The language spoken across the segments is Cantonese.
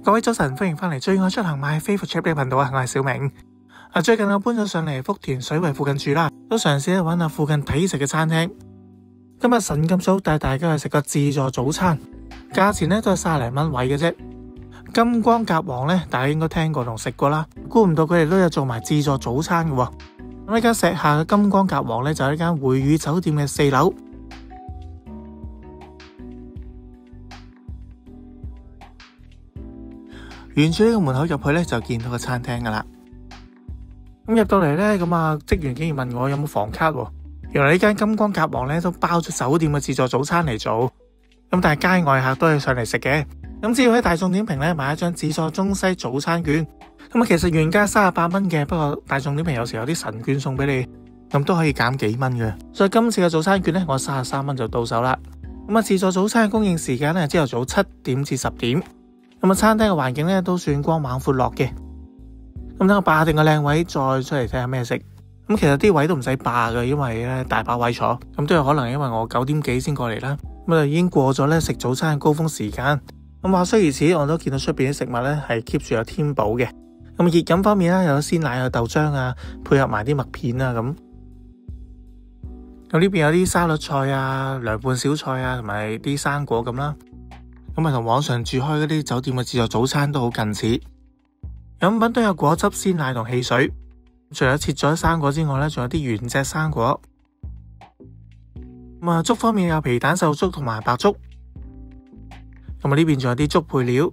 各位早晨，歡迎翻嚟最愛出行My Favourite Trip 嘅頻道啊！我係小明。最近我搬咗上嚟福田水圍附近住啦，都嘗試去揾下附近抵食嘅餐廳。今日晨咁早帶大家去食個自助早餐，價錢呢都係30零蚊位嘅啫。金光甲王呢，大家應該聽過同食過啦，估唔到佢哋都有做埋自助早餐嘅喎。咁呢間石下嘅金光甲王呢，就係一間匯宇酒店嘅4樓。沿住呢個門口入去呢，就見到個餐廳噶啦。咁入到嚟呢，職員竟然問我有冇房卡喎。原來呢間金光甲王呢，都包咗酒店嘅自助早餐嚟做。咁但係街外客都係上嚟食嘅。咁只要喺大眾點評呢買一張自助中西早餐券，咁其實原價38蚊嘅，不過大眾點評有時有啲神券送俾你，咁都可以減幾蚊嘅。所以今次嘅早餐券呢，我33蚊就到手啦。咁自助早餐嘅供應時間呢，朝頭早7點至10點。餐廳嘅環境咧都算光猛闊落嘅。咁等我霸定個靚位，再出嚟睇下咩食。咁其實啲位都唔使霸嘅，因為咧大把位坐。咁都有可能因為我9點幾先過嚟啦，咁就已經過咗咧食早餐嘅高峰時間。咁話雖如此，我都見到出邊啲食物咧係 keep 住有添補嘅。咁熱飲方面咧有鮮奶啊、豆漿啊，配合埋啲麥片啊咁。咁呢邊有啲沙律菜啊、涼拌小菜啊，同埋啲生果咁啦。咁同網上住開嗰啲酒店嘅自助早餐都好近似。飲品都有果汁、鮮奶同汽水。除咗切咗生果之外呢，仲有啲原隻生果。粥方面有皮蛋瘦粥同埋白粥。呢邊仲有啲粥配料。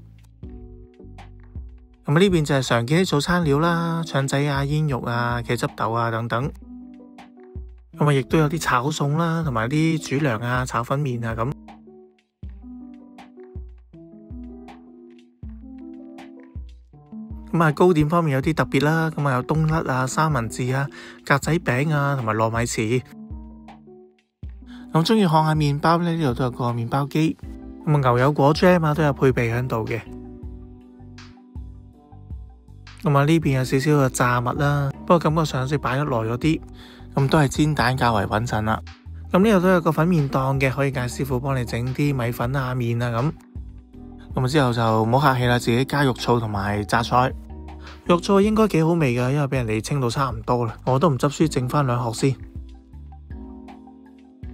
呢邊就係常見啲早餐料啦，腸仔啊、煙肉啊、茄汁豆啊等等。亦都有啲炒餸啦，同埋啲主糧啊、炒粉麵啊咁。糕點方面有啲特別啦，有冬甩啊、三文治啊、格仔餅啊，同埋糯米糍。咁中意看下麵包呢，呢度都有個麵包機。牛油果 jam 啊都有配備喺度嘅。呢邊有少少嘅炸物啦，不過感覺上好似擺得耐咗啲。都係煎蛋較為穩陣啦。呢度都有個粉麵檔嘅，可以嗌師傅幫你整啲米粉啊、麵啊咁之後就唔好客氣啦，自己加肉燥同埋榨菜。肉燥應該幾好味噶，因為俾人哋清到差唔多啦。我都唔執輸，整翻2盒先。呢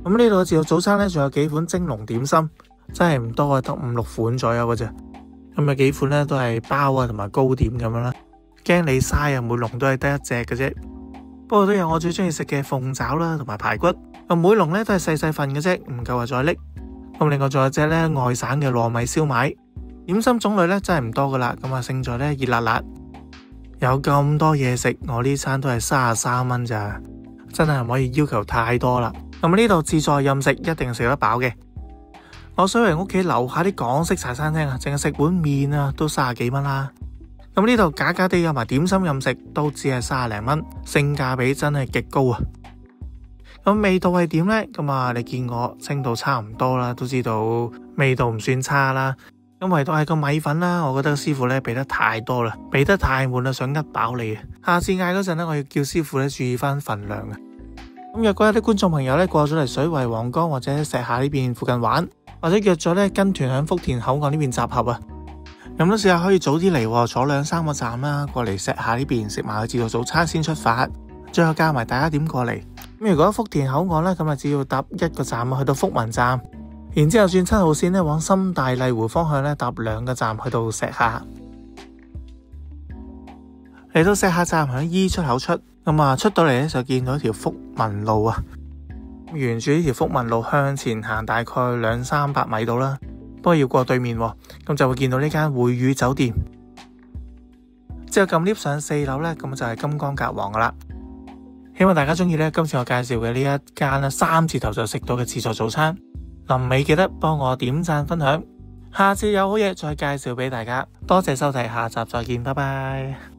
度嘅自助早餐呢，仲有幾款蒸籠點心，真係唔多啊，得5、6款左右嘅啫。有幾款呢都係包啊同埋糕點咁樣啦。驚你嘥啊，每籠都係得1隻嘅啫。不過都有我最中意食嘅鳳爪啦，同埋排骨。每籠呢都係細細份嘅啫，唔夠再拎。另外仲有隻呢外省嘅糯米燒賣。點心種類呢真係唔多噶啦，勝在呢熱辣辣。有咁多嘢食，我呢餐都係33蚊咋，真係唔可以要求太多啦。呢度自助任食一定食得飽嘅。我水圍屋企樓下啲港式茶餐廳啊，淨係食碗麵啊都30幾蚊啦。呢度假假地有埋點心任食，都只係30零蚊，性價比真係極高啊。味道係點呢？你見我稱到差唔多啦，都知道味道唔算差啦。唯獨係個米粉啦，我覺得師傅呢俾得太多啦，俾得太滿啦，想呃飽你啊！下次嗌嗰陣呢，我要叫師傅呢注意翻份量啊！若果有啲觀眾朋友呢過咗嚟水圍、皇崗或者石下呢邊附近玩，或者約咗呢跟團響福田口岸呢邊集合啊，咁都試下可以早啲嚟，坐2、3個站啦，過嚟石下呢邊食埋個自助早餐先出發，最後教埋大家點過嚟。如果福田口岸呢，咁只要搭1個站去到福民站。然之後轉7號線呢，往深大麗湖方向呢，搭2個站去到石下。嚟到石下站喺 E 出口出，出到嚟呢，就見到一條福民路啊。沿住呢條福民路向前行大概200-300米度啦，不過要過對面，咁就會見到呢間匯宇酒店。之後撳 lift 上4樓呢，咁就係金光甲王噶啦。希望大家中意呢今次我介紹嘅呢一間3字頭就食到嘅自助早餐。臨尾記得幫我點讚分享，下次有好嘢再介紹俾大家。多謝收睇，下集再見，拜拜。